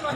हो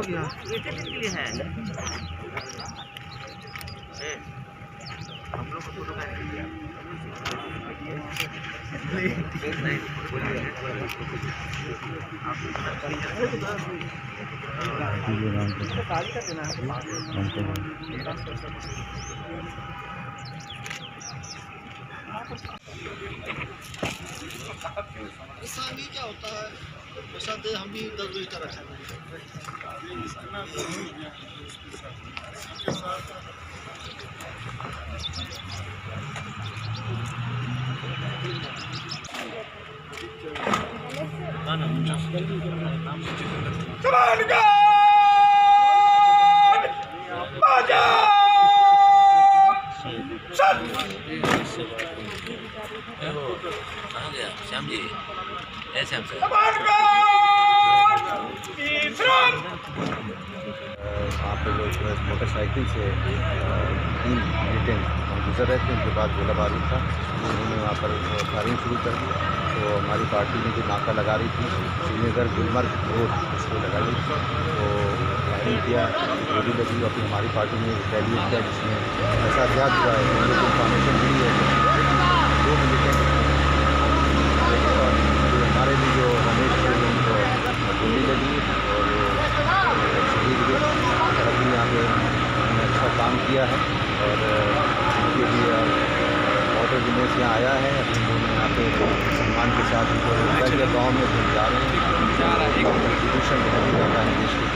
गया हम लोग फोटो क्या होता है पैसा दे हम भी 10 बजे का रखा कहाँ गया श्याम जी? ऐसे हमसे वहाँ पे लोग मोटरसाइकिल से 3 रिटेन गुजर रहे थे, उनके बाद गोला बारूद था, उन्होंने वहाँ पर फायरिंग शुरू कर दी। तो हमारी पार्टी ने जो नाका लगा रही थी श्रीनगर गुलमर्ग रोड उस पर लगा ली थी, तो फायरिंग किया, गोली लगी और फिर हमारी पार्टी ने रिटेलिएट किया, जिसमें ऐसा अज्ञात हुआ है। हम लोग को इन्फॉर्मेशन मिली है 2 मिलिटेंट हमारे भी जो रमेश थे उनको गोली लगी और शहीद हुए। अभी यहाँ पे उन्होंने अच्छा काम किया है और उनके लिए ऑर्डर देने से यहाँ आया है। अभी उन्होंने यहाँ पे सम्मान के साथ उनको गाँव में जा रहे हैं, कंट्रीब्यूशन बहुत ज़्यादा है देश के